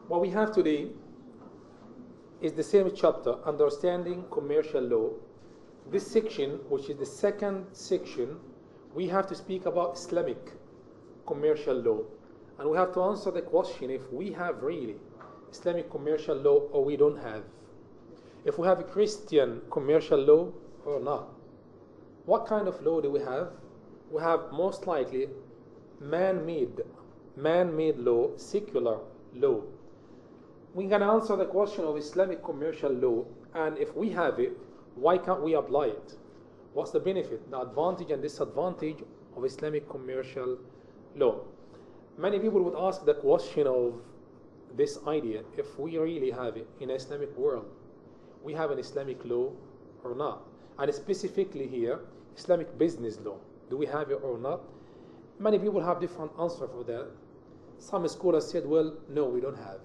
What we have today is the same chapter, Understanding Commercial Law. This section, which is the second section, we have to speak about Islamic commercial law. And we have to answer the question if we have really Islamic commercial law or we don't have. If we have a Christian commercial law or not. What kind of law do we have? We have most likely man-made law, secular law. We can answer the question of Islamic commercial law, and if we have it, why can't we apply it? What's the benefit, the advantage and disadvantage of Islamic commercial law? Many people would ask the question of this idea, if we really have it in an Islamic world, we have an Islamic law or not? And specifically here, Islamic business law, do we have it or not? Many people have different answers for that. Some scholars said, well, no, we don't have.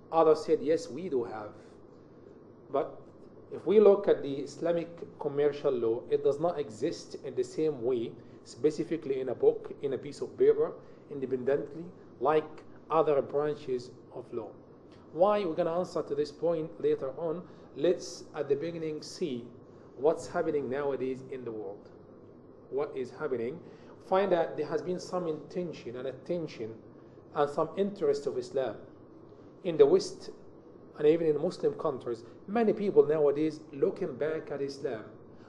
Others said, yes, we do have. But if we look at the Islamic commercial law, it does not exist in the same way, specifically in a book, in a piece of paper, independently, like other branches of law. Why? We're going to answer to this point later on. Let's, at the beginning, see what's happening nowadays in the world. What is happening? Find that there has been some intention and attention and some interest of Islam in the West and even in Muslim countries. Many people nowadays looking back at Islam.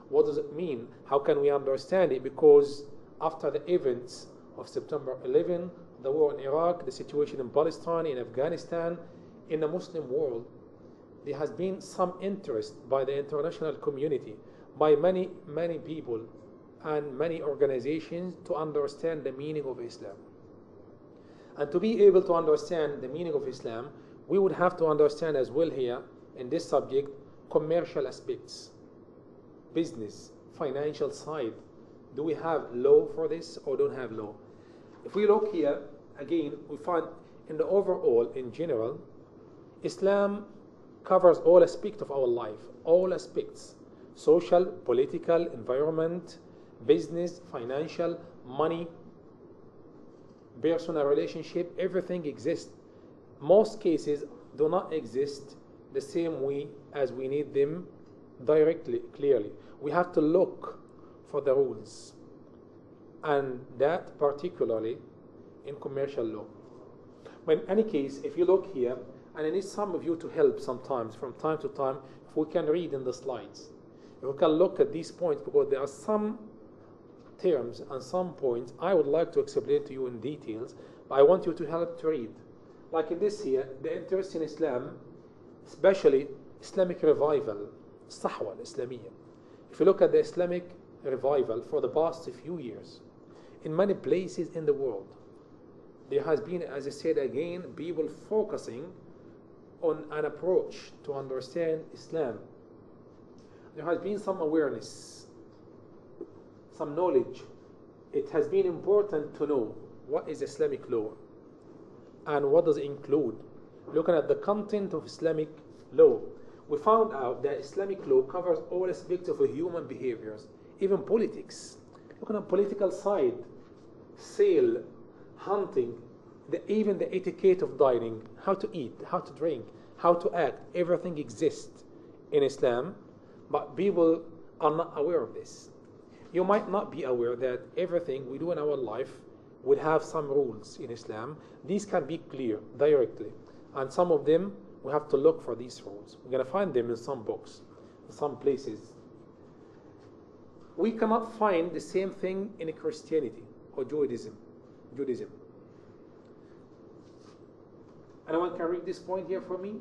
What does it mean? How can we understand it? Because after the events of September 11, the war in Iraq, the situation in Palestine, in Afghanistan, in the Muslim world, there has been some interest by the international community, by many people and many organizations to understand the meaning of Islam. And to be able to understand the meaning of Islam, we would have to understand as well here in this subject commercial aspects, business, financial side. Do we have law for this or don't have law? If we look here, again, we find in the overall, in general, Islam covers all aspects of our life, all aspects, social, political, environment, business, financial, money, personal relationship, everything exists. Most cases do not exist the same way as we need them directly, clearly. We have to look for the rules, and that particularly in commercial law. But in any case, if you look here, and I need some of you to help sometimes, from time to time, if we can read in the slides. If we can look at these points, because there are some terms and some points I would like to explain to you in details, but I want you to help to read. Like in this here, the interest in Islam, especially Islamic revival, Sahwa al-Islamiyya. If you look at the Islamic revival for the past few years, in many places in the world, there has been, as I said again, people focusing on an approach to understand Islam. There has been some awareness, some knowledge. It has been important to know what is Islamic law and what does it include. Looking at the content of Islamic law, we found out that Islamic law covers all aspects of human behaviors, even politics. Looking at political side, sale, hunting, even the etiquette of dining, how to eat, how to drink, how to act, everything exists in Islam, but people are not aware of this. You might not be aware that everything we do in our life will have some rules in Islam. These can be clear directly, and some of them we have to look for these rules. We're going to find them in some books, in some places. We cannot find the same thing in Christianity or Judaism. Anyone can read this point here for me?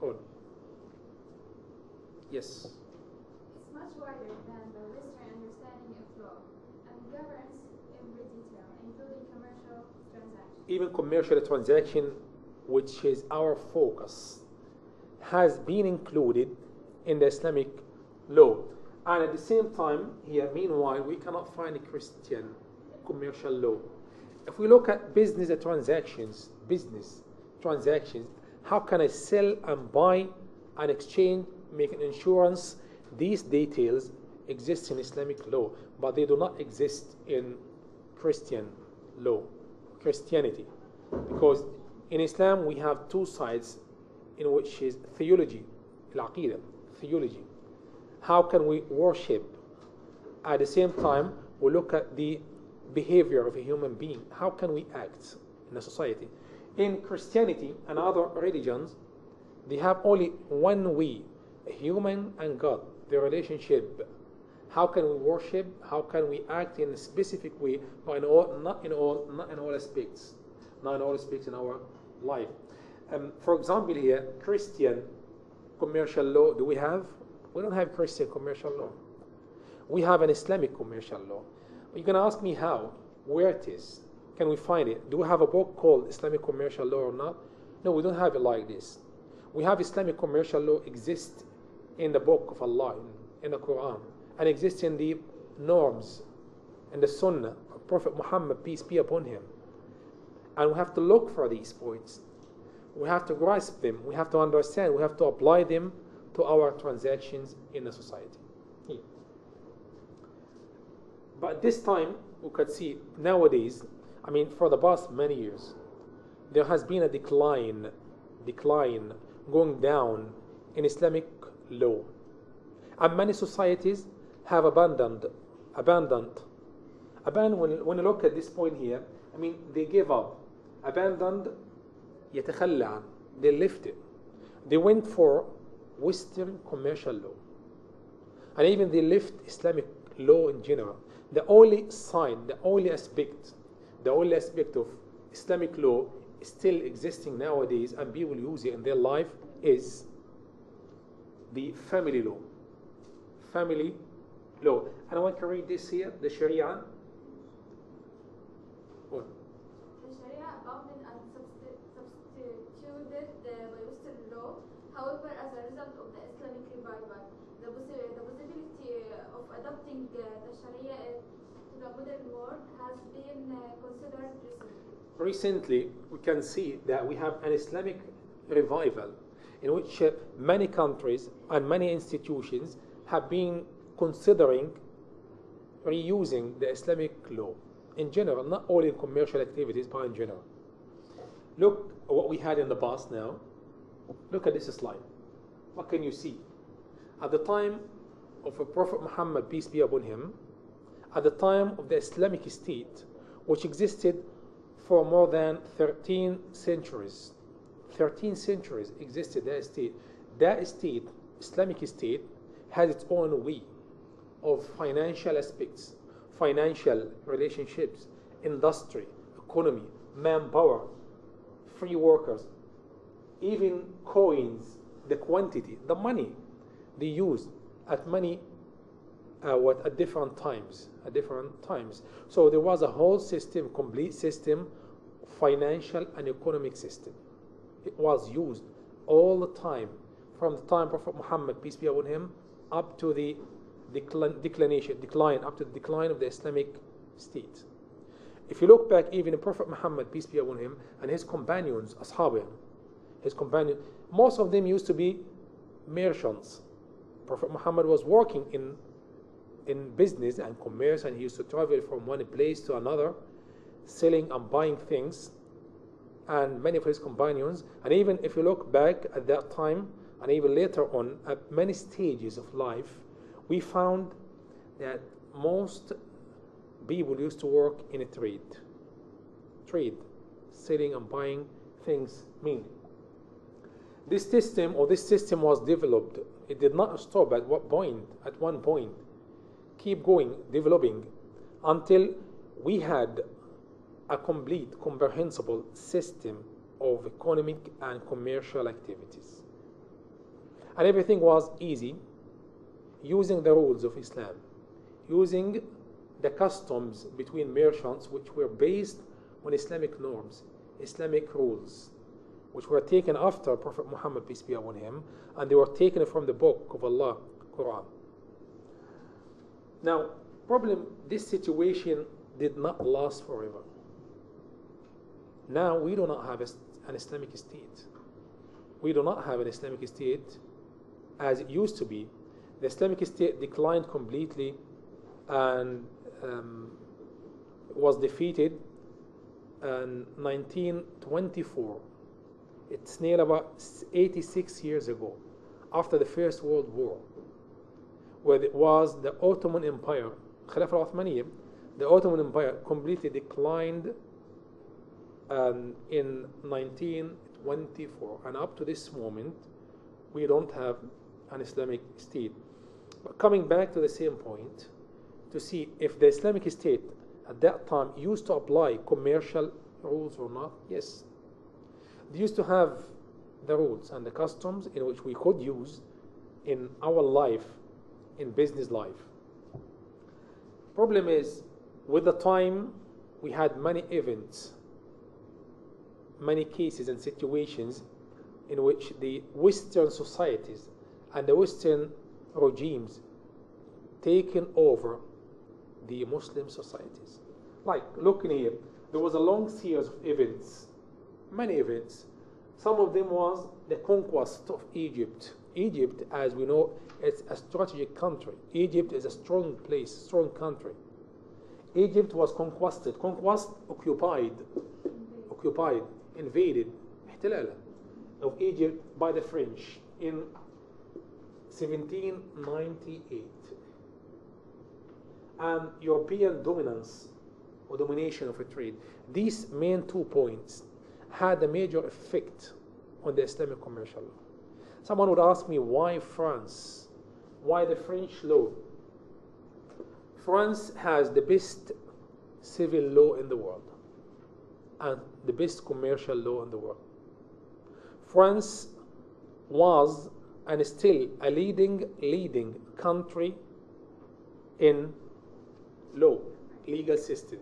On. Yes. It's much wider than the Western understanding of law and governs every detail, including commercial transactions. Even commercial transaction, which is our focus, has been included in the Islamic law. And at the same time, here, meanwhile, we cannot find a Christian commercial law. If we look at business transactions, how can I sell and buy and exchange, make an insurance? These details exist in Islamic law, but they do not exist in Christian law, Christianity. Because in Islam we have two sides, in which is theology, al-aqidah, theology. How can we worship? At the same time, we look at the behavior of a human being. How can we act in a society? In Christianity and other religions, they have only one way, a human and God, the relationship. How can we worship? How can we act in a specific way? Not in all aspects. Not in all aspects in our life. For example, here, Christian commercial law, do we have? We don't have Christian commercial law. We have an Islamic commercial law. You're going to ask me how, where it is. Can we find it? Do we have a book called Islamic commercial law or not? No, we don't have it like this. We have Islamic commercial law exist in the book of Allah, in the Quran, and exists in the norms, in the Sunnah of Prophet Muhammad, peace be upon him. And we have to look for these points. We have to grasp them. We have to understand. We have to apply them to our transactions in the society. Yeah. But this time, we could see nowadays, I mean, for the past many years, there has been a decline going down in Islamic law. And many societies have abandoned. When you look at this point here, I mean, they gave up. Abandoned, يتخلى عن. They left it. They went for Western commercial law. And even they left Islamic law in general. The only side, the only aspect of Islamic law still existing nowadays and people use it in their life is the family law. Family law. And I want to read this here, the Sharia. What? The Sharia abounded and substituted by Western law. However, as a result of the Islamic revival, the possibility of adopting the Sharia to the modern world has been considered recently. Recently, we can see that we have an Islamic revival in which many countries and many institutions have been considering reusing the Islamic law in general, not only in commercial activities, but in general. Look at what we had in the past now. Look at this slide. What can you see? At the time of Prophet Muhammad, peace be upon him, at the time of the Islamic State, which existed for more than 13 centuries. 13 centuries existed that state. That state, Islamic State, has its own way of financial aspects, financial relationships, industry, economy, manpower, free workers, even coins, the quantity, the money they use at many at different times. So there was a whole system, complete system, financial and economic system. It was used all the time, from the time Prophet Muhammad, peace be upon him, up to the decline of the Islamic state. If you look back, even Prophet Muhammad, peace be upon him, and his companions, ashabah, most of them used to be merchants. Prophet Muhammad was working in business and commerce, and he used to travel from one place to another, selling and buying things, and many of his companions. And even if you look back at that time, and even later on, at many stages of life, we found that most people used to work in a trade, selling and buying things mainly. This system was developed. It did not stop at one point. Keep going, developing, until we had a complete, comprehensible system of economic and commercial activities. And everything was easy, using the rules of Islam, using the customs between merchants, which were based on Islamic norms, Islamic rules, which were taken after Prophet Muhammad, peace be upon him, and they were taken from the book of Allah, Quran. Now, this situation did not last forever. Now we do not have an Islamic state. We do not have an Islamic state as it used to be. The Islamic state declined completely and was defeated 1924. It's near about 86 years ago, after the First World War, where it was the Ottoman Empire, Khilafah al-Uthmaniyya, the Ottoman Empire completely declined in 1924, and up to this moment we don't have an Islamic state. But coming back to the same point, to see if the Islamic state at that time used to apply commercial rules or not. Yes, they used to have the rules and the customs in which we could use in our life, in business life. Problem is, with the time, we had many events, many cases and situations in which the Western societies and the Western regimes taken over the Muslim societies. Like, look in here, there was a long series of events, many events. Some of them was the conquest of Egypt. Egypt, as we know, it's a strategic country. Egypt is a strong place, strong country. Egypt was conquested, occupied, invaded, احتلال of Egypt by the French in 1798. And European dominance or domination of a trade. These main 2 points had a major effect on the Islamic commercial law. Someone would ask me, why France? Why the French law? France has the best civil law in the world and the best commercial law in the world. France was and is still a leading country in law, legal system.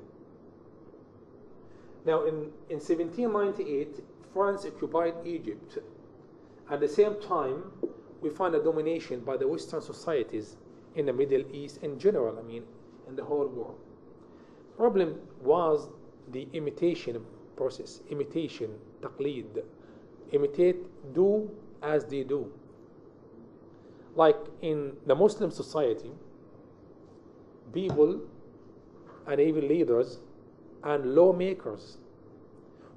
Now in 1798, France occupied Egypt. At the same time, we find a domination by the Western societies in the Middle East in general, in the whole world. Problem was the imitation process, imitation, taqleed, imitate, do as they do. Like in the Muslim society, people and even leaders and lawmakers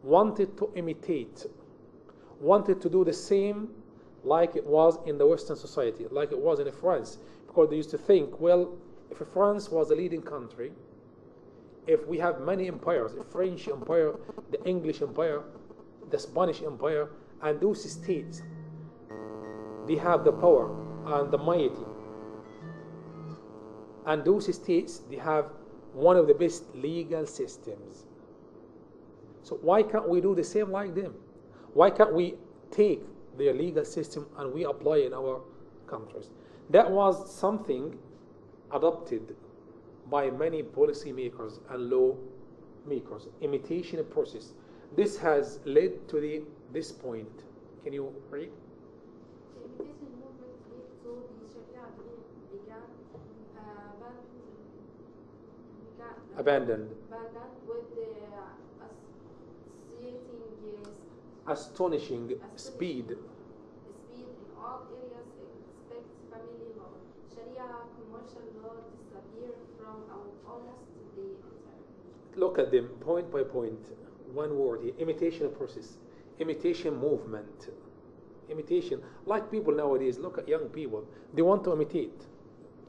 wanted to imitate, wanted to do the same like it was in the Western society, like it was in France, because they used to think, well, if France was a leading country, if we have many empires, the French Empire, the English Empire, the Spanish Empire, and those states, they have the power and the mighty. And those states, they have one of the best legal systems. So why can't we do the same like them? Why can't we take their legal system and we apply in our countries? That was something adopted by many policymakers and lawmakers, imitation process. This has led to this point. Can you read? The imitation movement led to the Sharia began abandoned with the astonishing speed. In all areas except family law. Sharia commercial law disappeared from almost the entire. Look at them point by point. One word here: imitation process, imitation movement, imitation. Like people nowadays, look at young people. They want to imitate,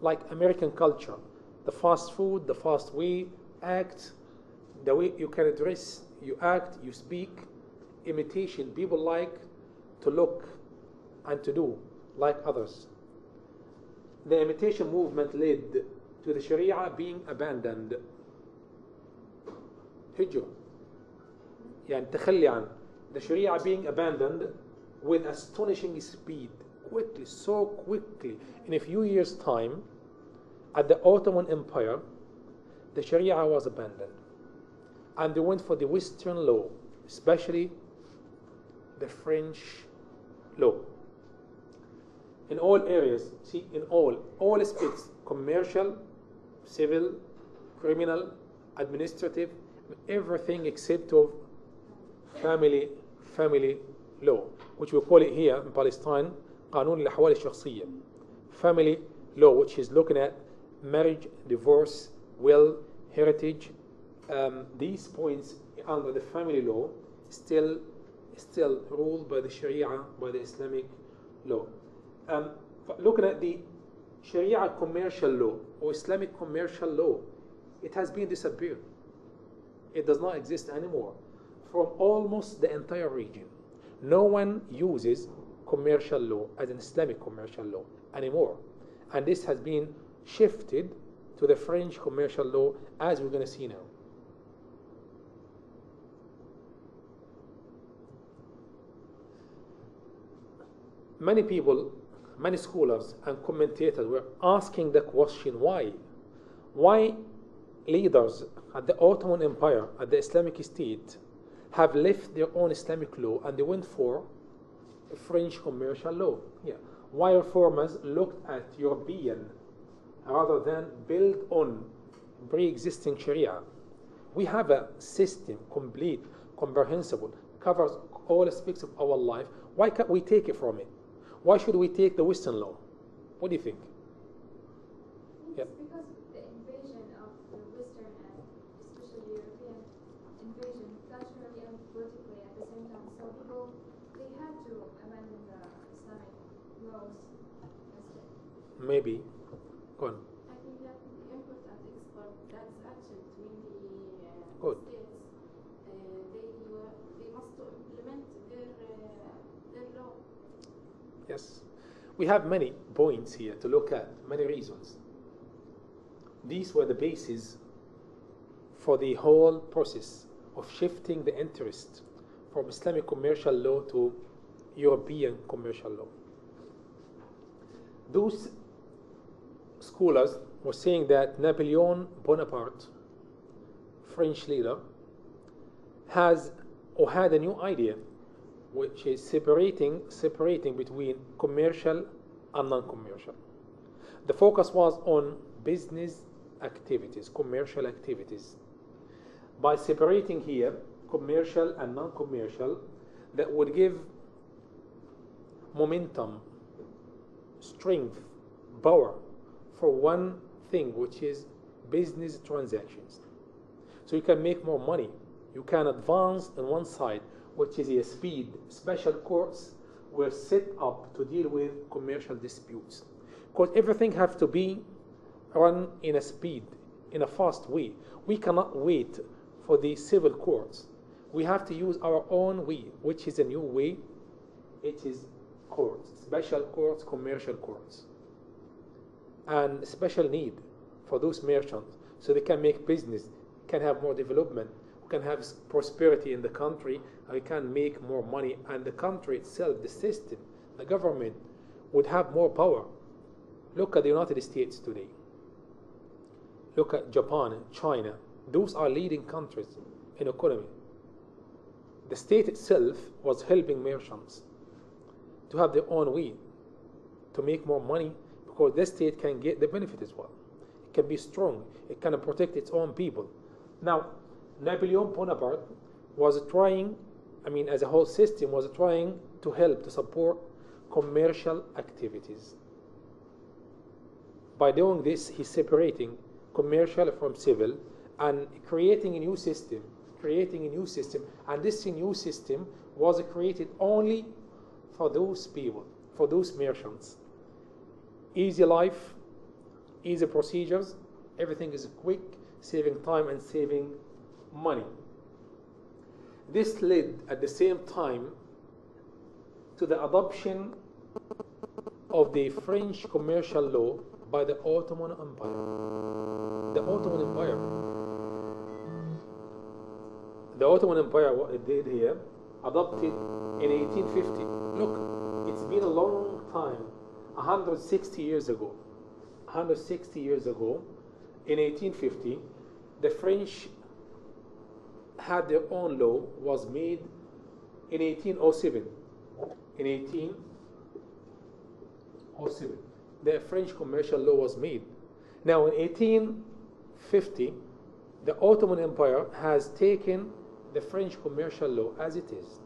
like American culture, the fast food, the fast way, act, the way you can dress, you act, you speak. Imitation. People like to look and to do like others. The imitation movement led to the Sharia being abandoned. هجرة. يعني تخلي عن the Sharia being abandoned with astonishing speed, quickly, so quickly. In a few years' time, at the Ottoman Empire, the Sharia was abandoned, and they went for the Western law, especially the French law. In all areas, see, in all aspects, commercial, civil, criminal, administrative, everything except of family law, which we call it here in Palestine, قانون الأحوال الشخصية. Family law, which is looking at marriage, divorce, will, heritage. These points under the family law still ruled by the Sharia, by the Islamic law. Looking at the Sharia commercial law or Islamic commercial law, it has been disappeared. It does not exist anymore from almost the entire region. No one uses commercial law as an Islamic commercial law anymore. And this has been shifted to the French commercial law, as we're going to see now. Many people, many scholars and commentators were asking the question, why? Why leaders at the Ottoman Empire, at the Islamic State, have left their own Islamic law and they went for a French commercial law? Yeah. Why reformers looked at European rather than build on pre-existing Sharia? We have a system, complete, comprehensible, covers all aspects of our life. Why can't we take it from it? Why should we take the Western law? What do you think? It's because of the invasion of the Western and especially European invasion, culturally and politically at the same time. So people, they had to abandon the Islamic laws instead. Maybe. Go on. I think that the import and export transaction between the Good. states, they must implement their law. Yes. We have many points here to look at, many reasons. These were the basis for the whole process of shifting the interest from Islamic commercial law to European commercial law. Those scholars were saying that Napoleon Bonaparte, French leader, had a new idea, which is separating between commercial and non-commercial. The focus was on business activities, commercial activities. By separating here commercial and non-commercial, that would give momentum, strength, power for one thing, which is business transactions. So you can make more money. You can advance on one side, which is a speed. Special courts were set up to deal with commercial disputes, because everything has to be run in a speed, in a fast way. We cannot wait for the civil courts. We have to use our own way, which is a new way. It is courts, special courts, commercial courts, and special need for those merchants so they can make business, can have more development, can have prosperity in the country, and we can make more money, and the country itself, the system, the government would have more power. Look at the United States today. Look at Japan, China. Those are leading countries in economy. The state itself was helping merchants to have their own way, to make more money, because the state can get the benefit as well. It can be strong. It can protect its own people. Now, Napoleon Bonaparte was trying, as a whole system, was trying to help, to support commercial activities. By doing this, he's separating commercial from civil and creating a new system, and this new system was created only for those people, for those merchants. Easy life, easy procedures, everything is quick, saving time and saving money. This led at the same time to the adoption of the French commercial law by the Ottoman Empire. The Ottoman Empire, what it did here, adopted in 1850. Look, it's been a long time, 160 years ago. 160 years ago, in 1850, the French had their own law, was made in 1807. In 1807, the French commercial law was made. Now, in 1850, the Ottoman Empire has taken the French commercial law as it is.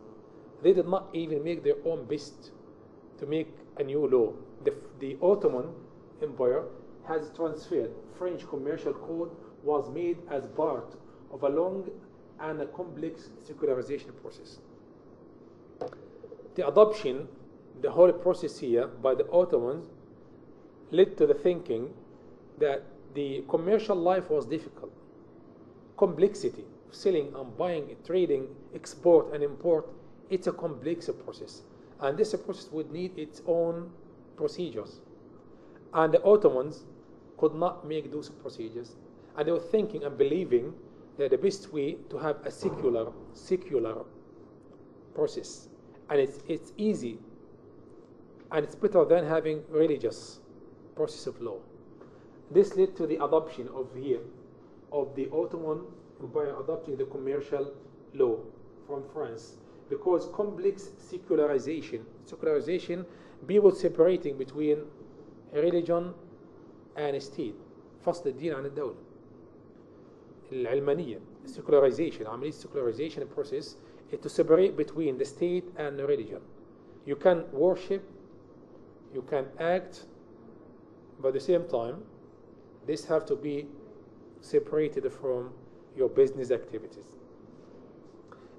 They did not even make their own best to make a new law. The Ottoman Empire has transferred French commercial code, was made as part of a long and a complex secularization process. The adoption, the whole process here by the Ottomans led to the thinking that the commercial life was difficult. Complexity, selling and buying, trading, export and import, it's a complex process. And this process would need its own procedures. And the Ottomans could not make those procedures. And they were thinking and believing that the best way to have a secular process. And it's easy. And it's better than having religious process of law. This led to the adoption of the Ottoman Empire adopting the commercial law from France, because complex secularization, people separating between religion and state. فصل الدين عن الدولة. العلمانية, secularization, عملية secularization process is to separate between the state and the religion. You can worship, you can act, but at the same time, this have to be separated from your business activities.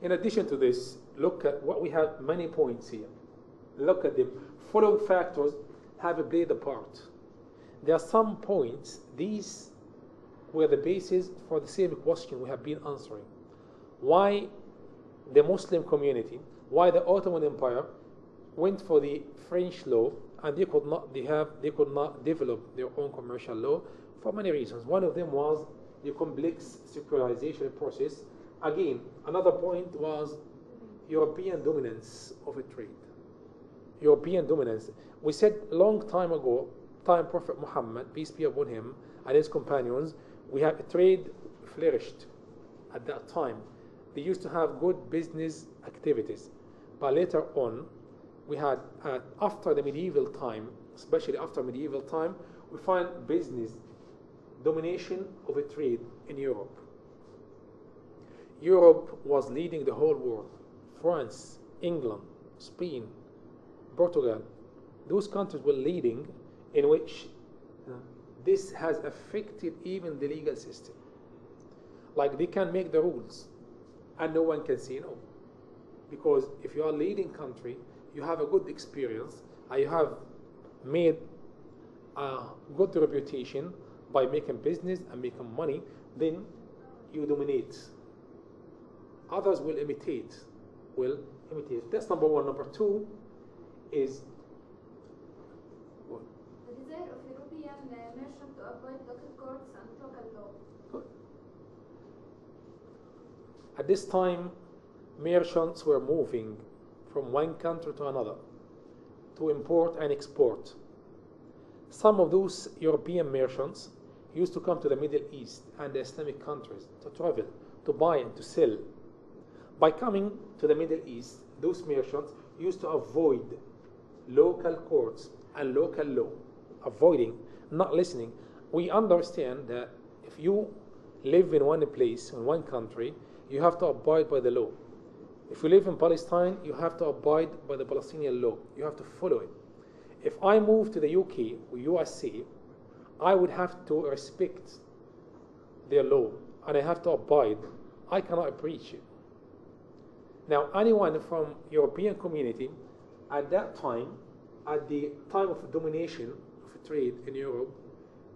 In addition to this, look at what we have, many points here. Look at them. Following factors have played a part. There are some points, these were the basis for the same question we have been answering. Why the Muslim community, why the Ottoman Empire went for the French law, and they could not develop their own commercial law for many reasons. One of them was the complex secularization process. Again, another point was European dominance of a trade. European dominance. We said a long time ago, time Prophet Muhammad, peace be upon him, and his companions, we have trade flourished at that time. They used to have good business activities. But later on, we had, after the medieval time, especially after medieval time, we find business domination of a trade in Europe. Europe was leading the whole world. France, England, Spain, Portugal, those countries were leading, in which this has affected even the legal system. Like they can make the rules and no one can say no. Because if you are a leading country, you have a good experience and you have made a good reputation by making business and making money, then you dominate. Others will imitate. That's number one. Number two is what? The desire of European merchants to avoid local courts and local law. Good. At this time, merchants were moving from one country to another to import and export. Some of those European merchants used to come to the Middle East and the Islamic countries to travel, to buy and to sell. By coming to the Middle East, those merchants used to avoid local courts and local law, avoiding, not listening. We understand that if you live in one place, in one country, you have to abide by the law. If you live in Palestine, you have to abide by the Palestinian law. You have to follow it. If I move to the UK or USA, I would have to respect their law and I have to abide. I cannot breach it. Now, anyone from European community at that time, at the time of domination of trade in Europe,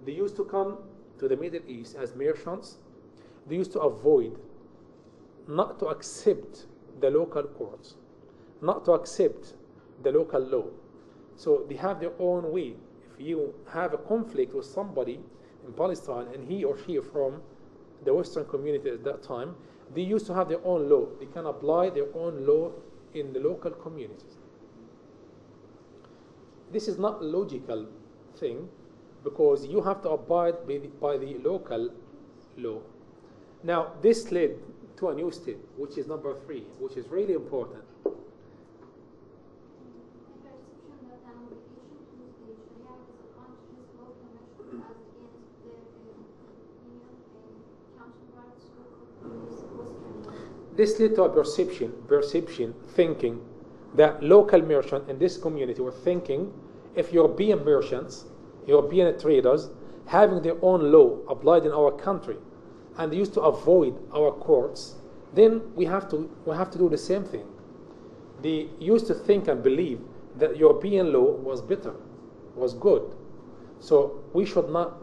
they used to come to the Middle East as merchants. They used to avoid, not to accept the local courts, not to accept the local law. So they have their own way. If you have a conflict with somebody in Palestine and he or she from the Western community at that time, they used to have their own law. They can apply their own law in the local communities. This is not a logical thing because you have to abide by the local law. Now, this led to a new step, which is number 3, which is really important. This led to a perception, thinking that local merchants in this community were thinking if European merchants, European traders, having their own law applied in our country, and they used to avoid our courts, then we have to do the same thing. They used to think and believe that European law was better, was good. So we should not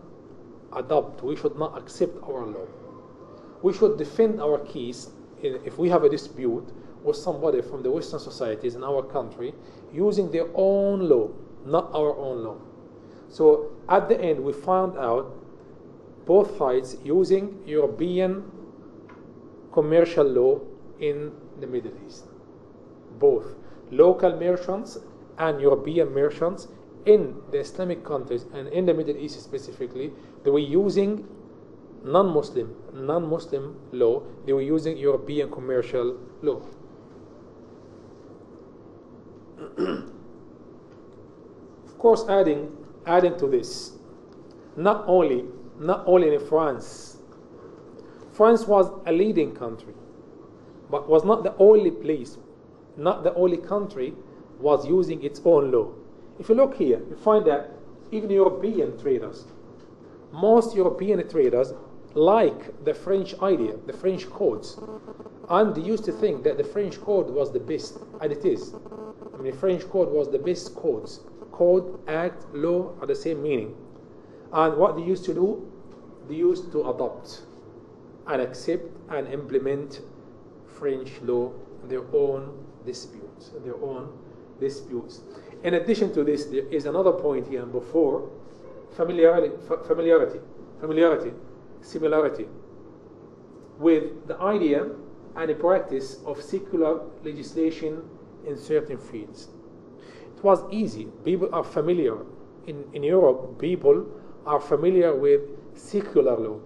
adopt, we should not accept our law. We should defend our case if we have a dispute with somebody from the Western societies in our country using their own law, not our own law. So at the end, we found out both sides using European commercial law in the Middle East. Both local merchants and European merchants in the Islamic countries and in the Middle East specifically, they were using non-Muslim law, they were using European commercial law. Of course, adding to this, not only in France. France was a leading country, but was not the only place, not the only country was using its own law. If you look here, you find that even European traders, most European traders like the French idea, the French codes, and they used to think that the French code was the best, and it is. I mean, the French code was the best codes. Code, act, law are the same meaning. And what they used to do, they used to adopt and accept and implement French law, their own disputes. In addition to this, there is another point here before, familiarity, similarity with the idea and the practice of secular legislation in certain fields. It was easy. People are familiar. In Europe, people are familiar with secular law,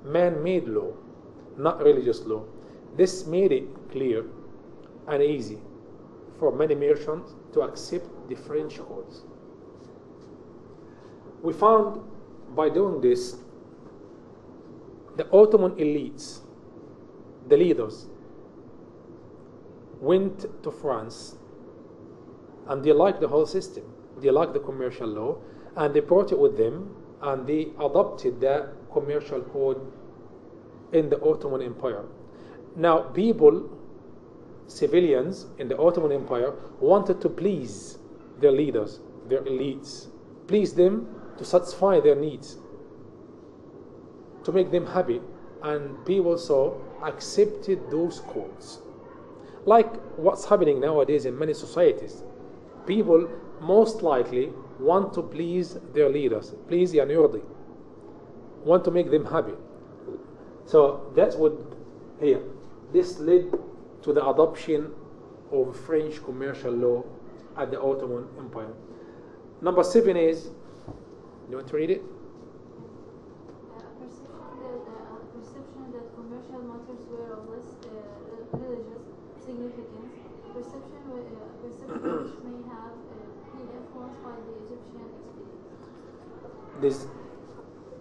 man-made law, not religious law. This made it clear and easy for many merchants to accept the French codes. We found by doing this, the Ottoman elites, the leaders, went to France and they liked the whole system. They liked the commercial law and they brought it with them and they adopted that commercial code in the Ottoman Empire. Now, people, civilians in the Ottoman Empire wanted to please their leaders, their elites, please them to satisfy their needs, to make them happy, and people so accepted those codes. Like what's happening nowadays in many societies. People most likely want to please their leaders, please يرضي, want to make them happy. So that's what here. This led to the adoption of French commercial law at the Ottoman Empire. Number 7 is, you want to read it? Perception that commercial matters were of less religious significance. Perception which may have been influenced by the Egyptian experience.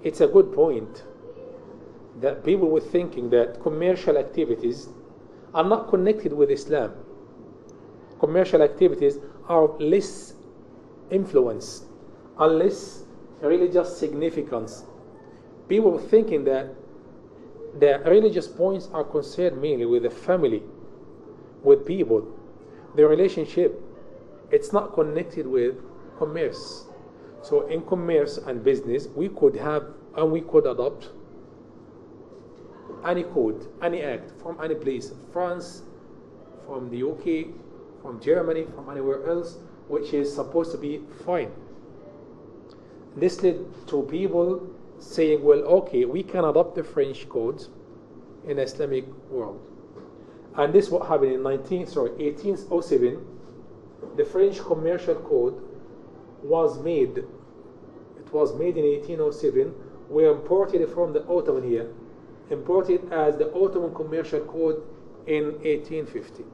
It's a good point that people were thinking that commercial activities are not connected with Islam. Commercial activities are of less influence, and less religious significance. People were thinking that the religious points are concerned mainly with the family, with people, the relationship. It's not connected with commerce. So in commerce and business, we could have and we could adopt any code, any act from any place, France, from the UK, from Germany, from anywhere else, which is supposed to be fine. This led to people saying, well, okay, we can adopt the French codes in the Islamic world. And this is what happened in 1807. The French commercial code was made. It was made in 1807. We imported it from the Ottoman here, imported as the Ottoman commercial code in 1850.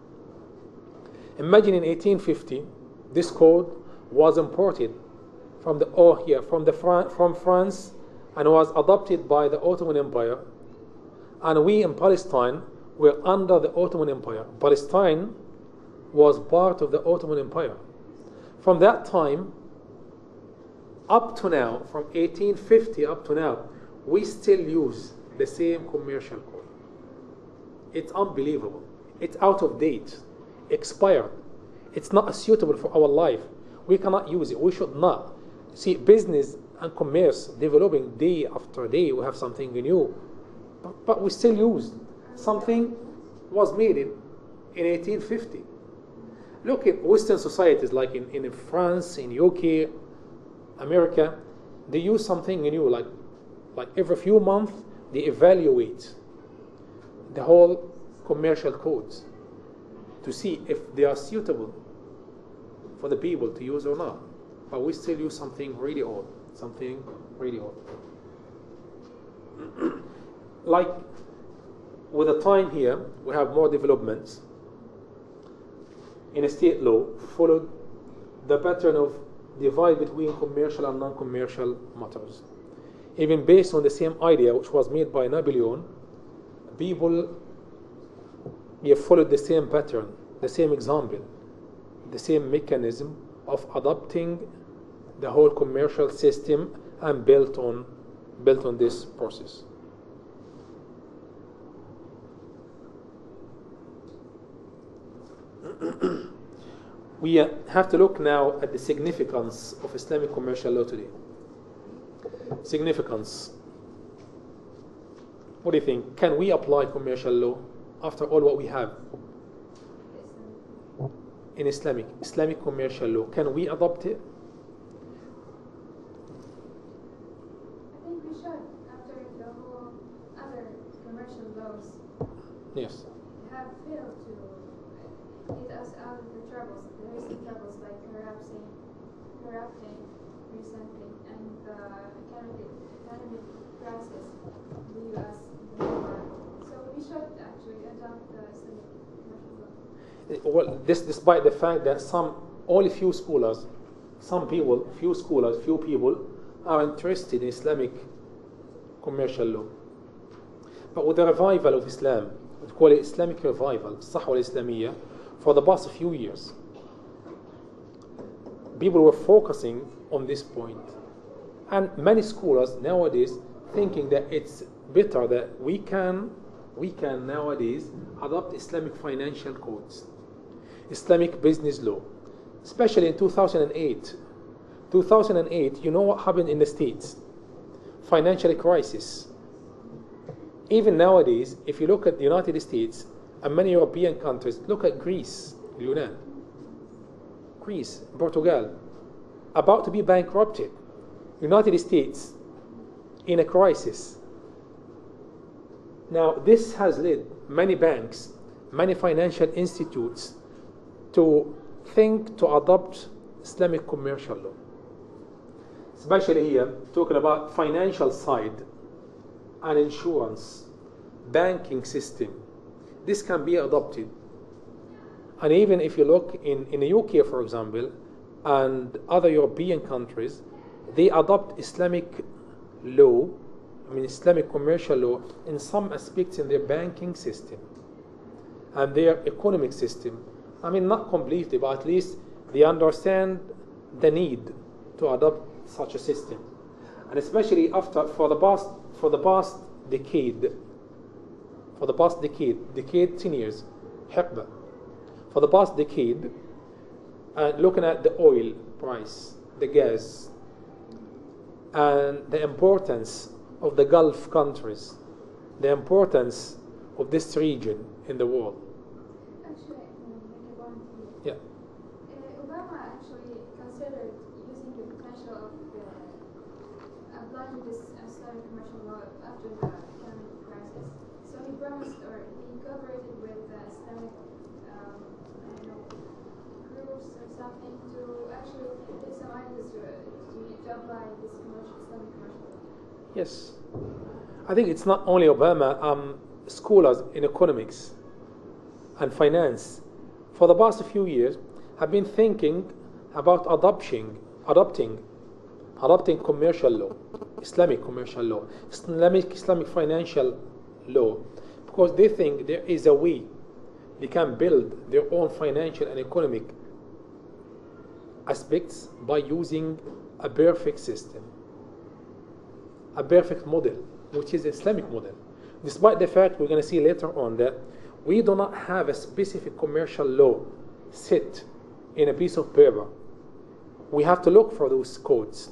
Imagine in 1850, this code was imported from from France and was adopted by the Ottoman Empire. And we in Palestine were under the Ottoman Empire. Palestine was part of the Ottoman Empire. From that time up to now, from 1850 up to now, we still use the same commercial code. It's unbelievable. It's out of date, expired. It's not suitable for our life. We cannot use it. We should not. See, business and commerce developing day after day. We have something new. But we still use something was made in 1850. Look at Western societies like in France, in UK, America. They use something new, like every few months they evaluate the whole commercial codes to see if they are suitable for the people to use or not. But we still use something really old, Like with the time here, we have more developments in a state law, followed the pattern of divide between commercial and non-commercial matters. Even based on the same idea which was made by Napoleon, people followed the same pattern, the same example, the same mechanism of adopting the whole commercial system and built on this process. We have to look now at the significance of Islamic commercial law today. Significance. What do you think? Can we apply commercial law after all what we have in Islamic commercial law? Can we adopt it? I think we should, after the whole other commercial laws Yes. have failed to get us out of the troubles, the recent troubles like corrupting recently, and the economic crisis in the U.S. and the war. So we should actually adopt the Islamic commercial law. Well, this despite the fact that few people are interested in Islamic commercial law. But with the revival of Islam, we call it Islamic revival, الصحوة الإسلامية, for the past few years, people were focusing on this point. And many scholars nowadays thinking that it's better that we can nowadays adopt Islamic financial codes, Islamic business law, especially in 2008. 2008, you know what happened in the States? Financial crisis. Even nowadays, if you look at the United States and many European countries, look at Greece, Portugal, about to be bankrupted. United States in a crisis. Now, this has led many banks, many financial institutes to think to adopt Islamic commercial law. Especially here, talking about financial side and insurance, banking system. This can be adopted. And even if you look in the UK, for example, and other European countries, they adopt Islamic law, Islamic commercial law, in some aspects in their banking system and their economic system. Not completely, but at least they understand the need to adopt such a system. And especially for the past decade, 10 years, حقبة. For the past decade, looking at the oil price, the gas, and the importance of the Gulf countries, the importance of this region in the world. Actually, make a point Yeah. here. Obama actually considered using the potential of applying this Islamic commercial law after the economic crisis. So he promised, or he cooperated with Islamic groups or something to actually get some ideas to apply this Islamic commercial law. Yes. I think it's not only Obama, scholars in economics and finance for the past few years have been thinking about adopting commercial law, Islamic commercial law, Islamic financial law, because they think there is a way they can build their own financial and economic aspects by using a perfect system, a perfect model, which is the Islamic model. Despite the fact we're going to see later on that We do not have a specific commercial law set in a piece of paper. We have to look for those codes,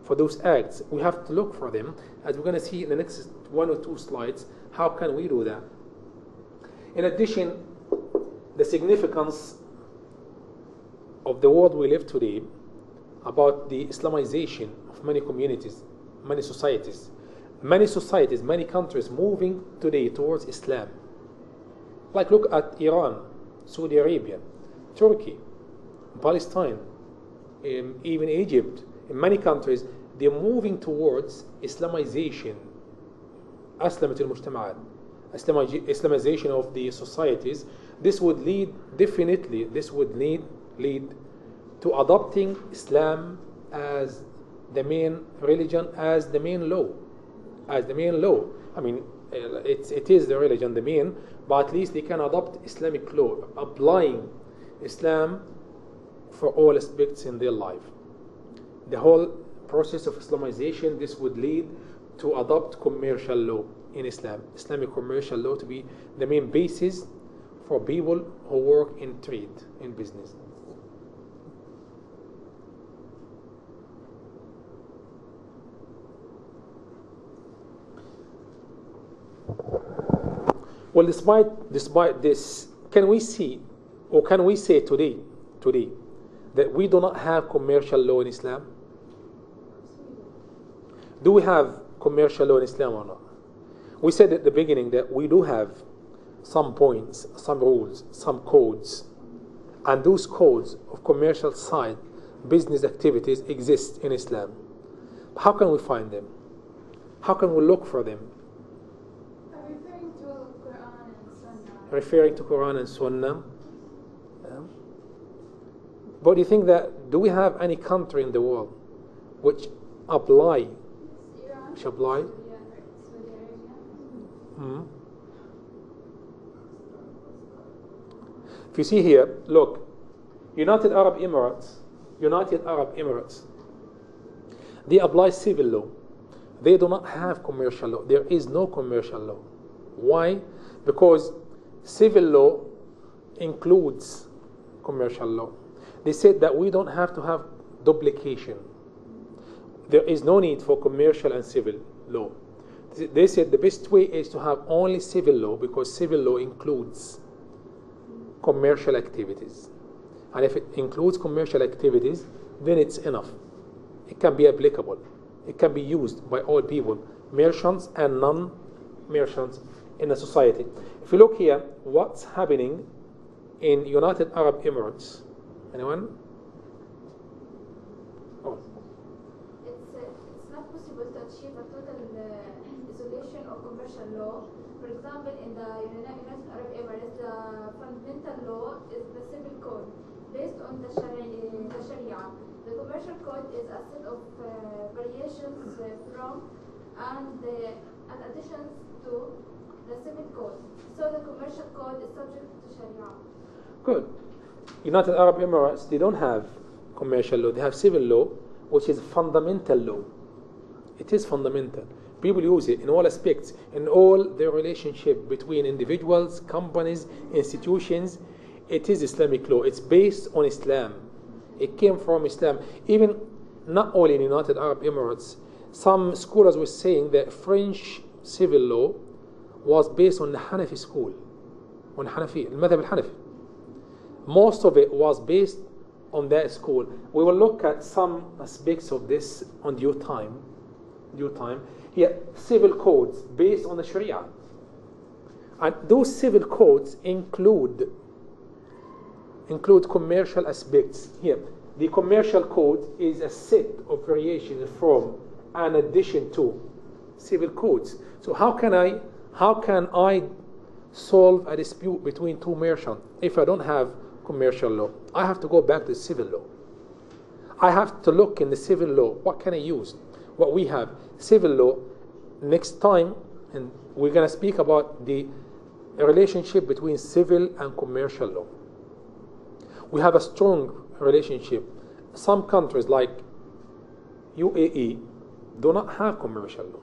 for those acts. We have to look for them, as we're going to see in the next 1 or 2 slides. How can we do that? In addition, the significance of the world we live today, about the Islamization of many communities, many societies, many countries moving today towards Islam. Like look at Iran, Saudi Arabia, Turkey, Palestine, even Egypt. In many countries, they're moving towards Islamization, أسلمت المجتمعات, Islamization of the societies. This would lead, definitely, lead to adopting Islam as the main religion, as the main law. I mean, it is the religion, the main, but at least they can adopt Islamic law, applying Islam for all aspects in their life. The whole process of Islamization, this would lead to adopt commercial law in Islam, Islamic commercial law, to be the main basis for people who work in trade, in business. Well, despite this, can we see, or can we say today that we do not have commercial law in Islam? Do we have commercial law in Islam or not? We said at the beginning that we do have some points, some rules, some codes, and those codes of commercial side business activities exist in Islam. How can we find them? How can we look for them? Referring to Quran and Sunnah. But do you think that, do we have any country in the world which apply? Which apply? If you see here, look, United Arab Emirates, they apply civil law. They do not have commercial law. There is no commercial law. Why? Because civil law includes commercial law. They said that we don't have to have duplication. There is no need for commercial and civil law. They said the best way is to have only civil law, because civil law includes commercial activities. And if it includes commercial activities, then it's enough. It can be applicable. It can be used by all people, merchants and non-merchants in a society. If you look here, what's happening in United Arab Emirates? Anyone? Oh. It's not possible to achieve a total isolation of commercial law. For example, in the United Arab Emirates, the fundamental law is the civil code based on the Sharia. The commercial code is a set of variations from and additions to the civil code. So the commercial code is subject to Sharia. Good. United Arab Emirates, they don't have commercial law. They have civil law, which is fundamental law. It is fundamental. People use it in all aspects, in all their relationship between individuals, companies, institutions. It is Islamic law. It's based on Islam. It came from Islam. Even not only in United Arab Emirates, some scholars were saying that French civil law was based on the Hanafi school, on Hanafi, المذهب الحنفي. Most of it was based on that school. We will look at some aspects of this on due time. Here, civil codes based on the Sharia. And those civil codes include commercial aspects. Here, the commercial code is a set of variations from an addition to civil codes. So how can I solve a dispute between two merchants if I don't have commercial law? I have to go back to civil law. I have to look in the civil law. What can I use? What we have, civil law. Next time, and we're going to speak about the relationship between civil and commercial law. We have a strong relationship. Some countries like UAE do not have commercial law.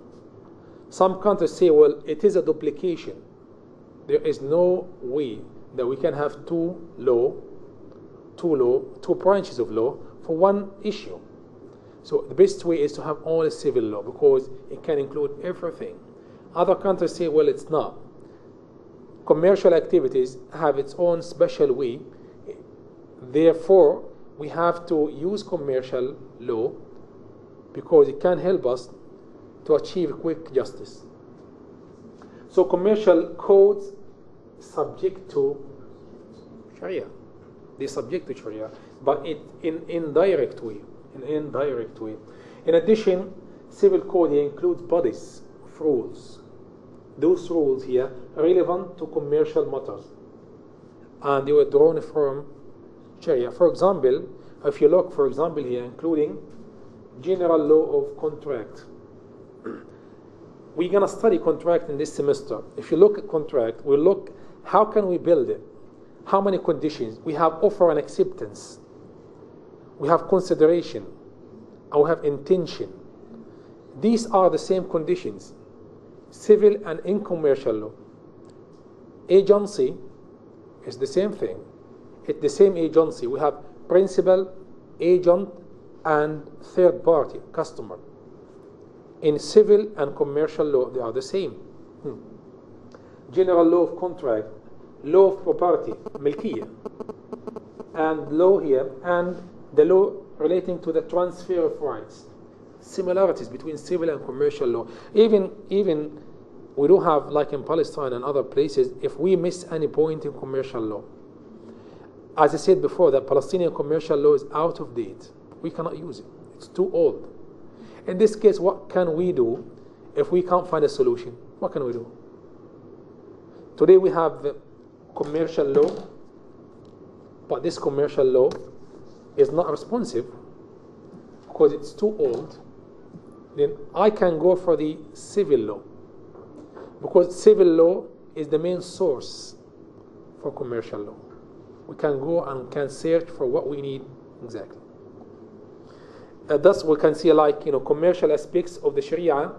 Some countries say, well, it is a duplication. There is no way that we can have two branches of law for one issue. So the best way is to have only civil law because it can include everything. Other countries say, well, it's not. Commercial activities have its own special way. Therefore, we have to use commercial law because it can help us to achieve quick justice. So commercial codes subject to Sharia. They subject to Sharia, but in indirect way. In addition, civil code here includes bodies of rules. Those rules here are relevant to commercial matters, and they were drawn from Sharia. For example, if you look, for example, here, including general law of contract. We're going to study contract in this semester. If you look at contract, we'll look how can we build it? How many conditions? We have offer and acceptance. We have consideration. And we have intention. These are the same conditions, civil and in commercial law. Agency is the same thing. It's the same agency. We have principal, agent, and third party, customer. In civil and commercial law, they are the same. General law of contract, law of property, milkiya, and law here, and the law relating to the transfer of rights. Similarities between civil and commercial law. Even we do have, like in Palestine and other places, if we miss any point in commercial law. As I said before, the Palestinian commercial law is out of date. We cannot use it. It's too old. In this case, what can we do if we can't find a solution? What can we do? Today we have commercial law, but this commercial law is not responsive because it's too old. Then I can go for the civil law because civil law is the main source for commercial law. We can go and can search for what we need exactly. Thus we can see, like, commercial aspects of the Sharia.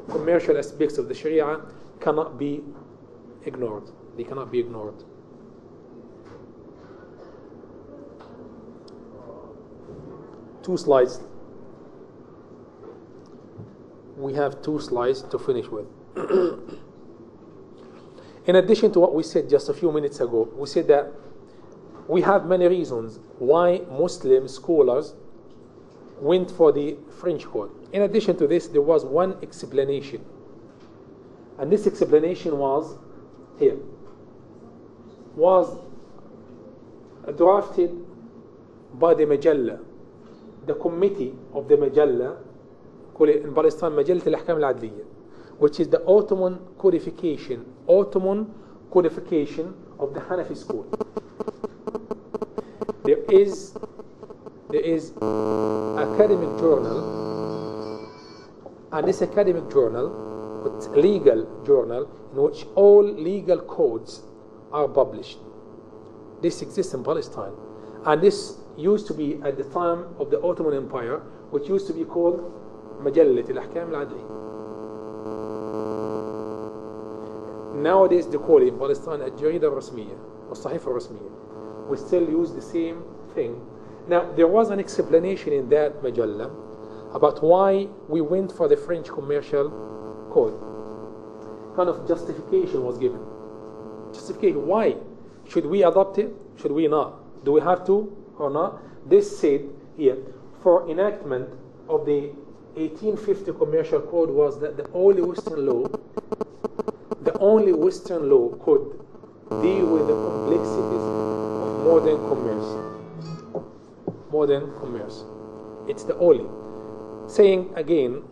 Commercial aspects of the Sharia cannot be ignored. They cannot be ignored. Two slides. We have 2 slides to finish with. In addition to what we said just a few minutes ago, we said that we have many reasons why Muslim scholars went for the French code. In addition to this, there was one explanation. And this explanation was here. Was drafted by the Majalla, the committee of the Majalla, in Palestine, Majallat al-Ahkam al-Adliya, which is the Ottoman codification of the Hanafi school. There is academic journal, and this academic journal, it's a legal journal in which all legal codes are published. This exists in Palestine, and this used to be at the time of the Ottoman Empire, which used to be called Majallat al-Ahkam al-Adliya. Nowadays they call it in Palestine الجريدة الرسمية والصحيفة الرسمية. We still use the same thing. Now there was an explanation in that Majalla about why we went for the French commercial code. Kind of justification was given. Justification, why? Should we adopt it? Should we not? Do we have to or not? This said here, for enactment of the 1850 commercial code was that the only Western law could deal with the complexities of modern commerce. It's the only. Saying again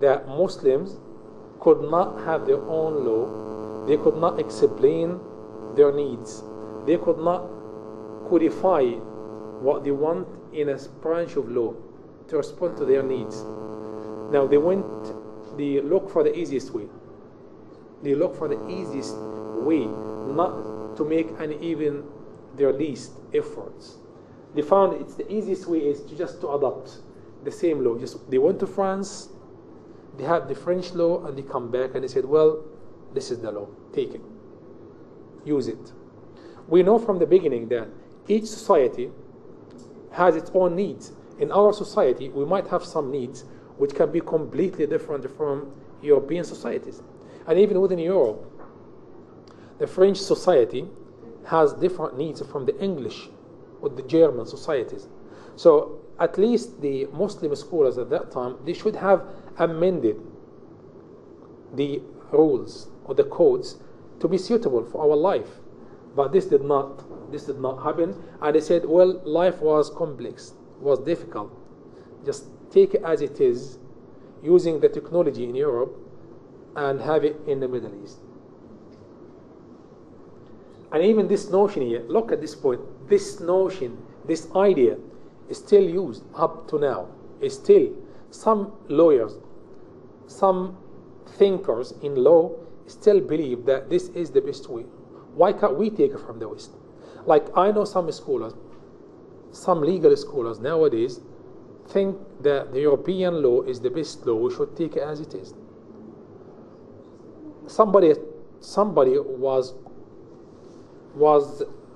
that Muslims could not have their own law, they could not explain their needs, they could not codify what they want in a branch of law to respond to their needs. Now they look for the easiest way. They look for the easiest way, not to make any even their least efforts. They found it's the easiest way is just to adopt the same law. They went to France, they had the French law, and they come back and they said, well, this is the law, take it. use it. We know from the beginning that each society has its own needs. In our society, we might have some needs which can be completely different from European societies. And even within Europe, the French society has different needs from the English or the German societies. So at least the Muslim scholars at that time, they should have amended the rules or the codes to be suitable for our life. But this did not happen. And they said, well, life was complex, was difficult. Just take it as it is, using the technology in Europe, and have it in the Middle East. And even this notion here, look at this point, this notion, this idea is still used up to now. It's still, some lawyers, some thinkers in law still believe that this is the best way. Why can't we take it from the West? Like, I know some scholars, some legal scholars nowadays think that the European law is the best law, we should take it as it is. Somebody was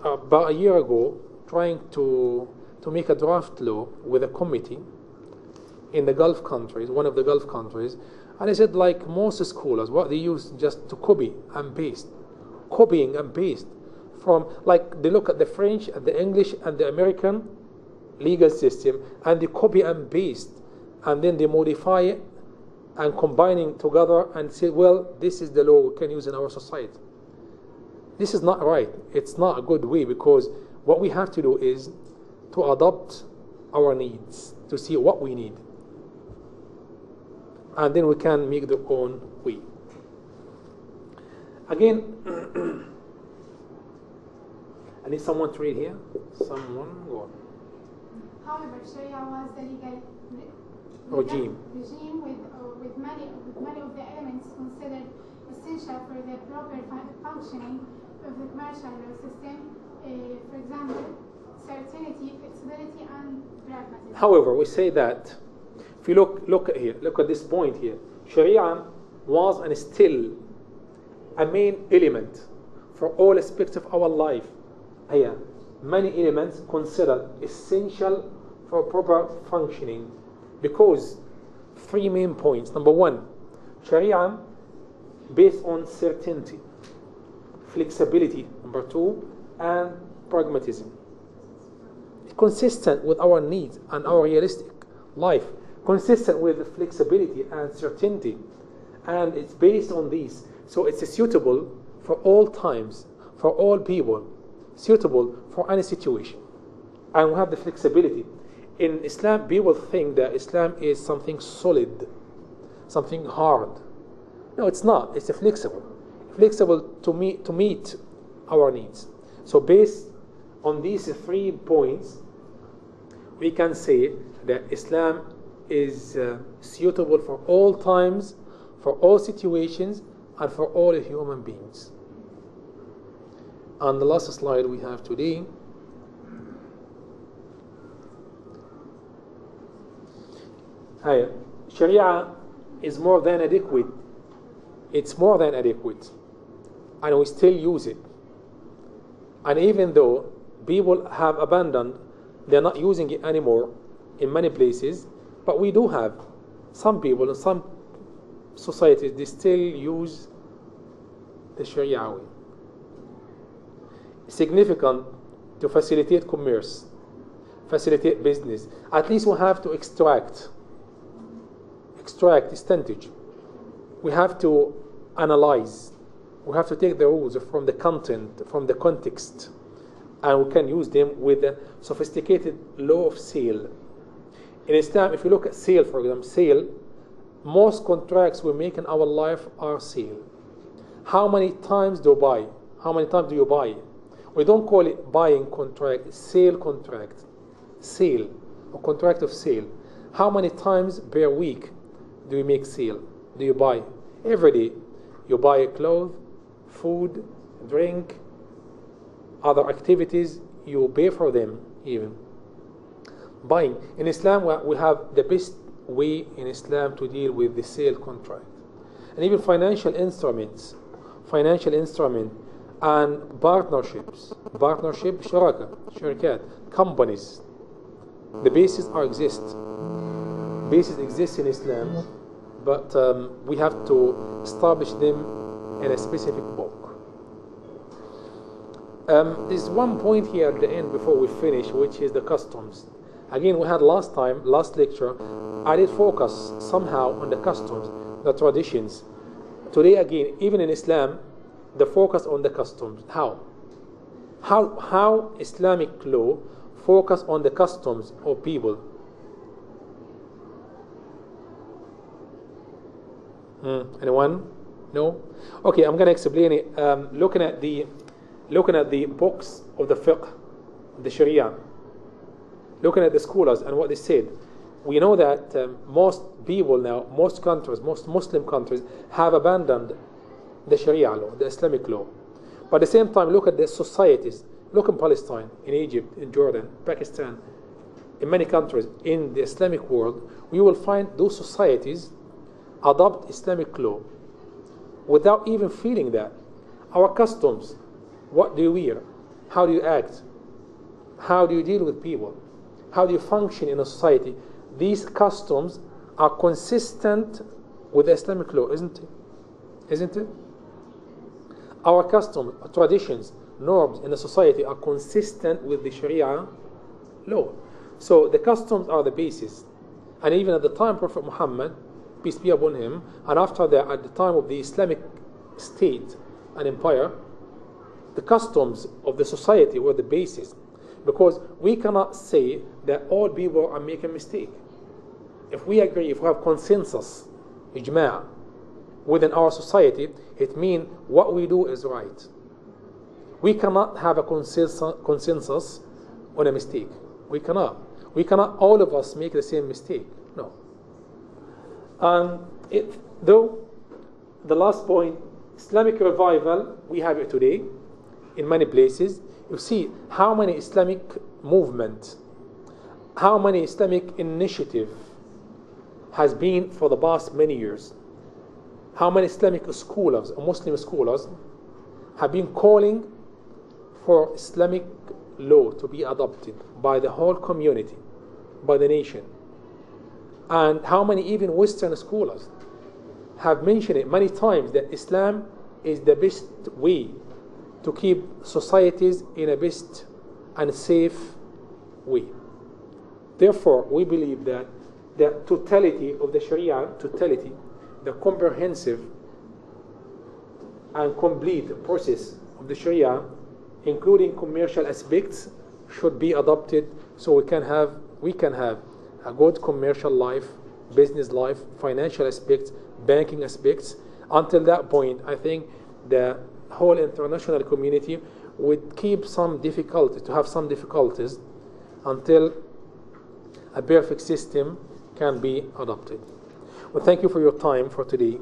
about a year ago trying to make a draft law with a committee in the Gulf countries, one of the Gulf countries, and he said, like most scholars, what they use just to copy and paste, copying and paste from, like, they look at the French and the English and the American legal system and they copy and paste, and then they modify it and combining together and say, well, this is the law we can use in our society. This is not right. It's not a good way, because what we have to do is to adopt our needs, to see what we need, and then we can make the own way. Again, I need someone to read here. Someone, go on. However, Sharia was the legal regime with many of the elements considered essential for the proper functioning of the commercial law system. For example, certainty, flexibility, and pragmatism. However, we say that if you look at this point here, Sharia was and is still a main element for all aspects of our life. Here, many elements considered essential for proper functioning, because three main points. Number one, Sharia based on certainty, flexibility, number two, and pragmatism. It's consistent with our needs and our realistic life, consistent with flexibility and certainty, and it's based on these. So it's suitable for all times, for all people, suitable for any situation. And we have the flexibility. In Islam, people think that Islam is something solid, something hard. No, it's not. It's flexible to meet our needs. So based on these 3 points, we can say that Islam is suitable for all times, for all situations, and for all human beings. On the last slide we have today, Sharia is more than adequate. It's more than adequate, and we still use it. And even though people have abandoned, they're not using it anymore in many places, but we do have some people in some societies, they still use the Sharia way. Significant to facilitate commerce, facilitate business. At least we have to extract percentage. We have to analyze. We have to take the rules from the content, from the context, and we can use them with a sophisticated law of sale. In Islam, if you look at sale, for example, sale, most contracts we make in our life are sale. How many times do you buy? How many times do you buy? We don't call it buying contract, sale contract. Sale, a contract of sale. How many times per week do you make sale? Do you buy? Every day. You buy clothes, food, drink, other activities, you pay for them even. Buying. In Islam, we have the best way in Islam to deal with the sale contract. And even financial instruments. Financial instrument, and partnerships. Partnership, شركات, companies. The bases exist. Bases exist in Islam, but we have to establish them in a specific book. There's one point here at the end before we finish, which is the customs. Again, we had last lecture, I did focus somehow on the customs, the traditions. Today, again, even in Islam, the focus on the customs. How Islamic law focus on the customs of people? Anyone? No? Okay, I'm going to explain it. Looking at the books of the fiqh, the Sharia, looking at the scholars and what they said, we know that most people now, most countries, most Muslim countries have abandoned the Sharia law, the Islamic law. But at the same time, look at the societies. Look in Palestine, in Egypt, in Jordan, Pakistan, in many countries in the Islamic world, we will find those societies adopt Islamic law without even feeling that. Our customs, what do you wear? How do you act? How do you deal with people? How do you function in a society? These customs are consistent with the Islamic law, isn't it? Isn't it? Our customs, traditions, norms in the society are consistent with the Sharia law. So the customs are the basis. And even at the time Prophet Muhammad, peace be upon him, and after that, at the time of the Islamic state and empire, the customs of the society were the basis. Because we cannot say that all people are making mistake. If we agree, if we have consensus, ijma' within our society, it means what we do is right. We cannot have a consensus on a mistake. We cannot. We cannot all of us make the same mistake. No. Though, the last point, Islamic revival, we have it today in many places. You see how many Islamic movements, how many Islamic initiative has been for the past many years. How many Islamic scholars, or Muslim scholars, have been calling for Islamic law to be adopted by the whole community, by the nation. And how many even Western scholars have mentioned it many times that Islam is the best way to keep societies in a best and safe way. Therefore, we believe that the totality of the Sharia, the comprehensive and complete process of the Sharia, including commercial aspects, should be adopted so we can have a good commercial life, business life, financial aspects, banking aspects. Until that point, I think the whole international community would keep some difficulties, to have some difficulties until a perfect system can be adopted. Well, thank you for your time for today.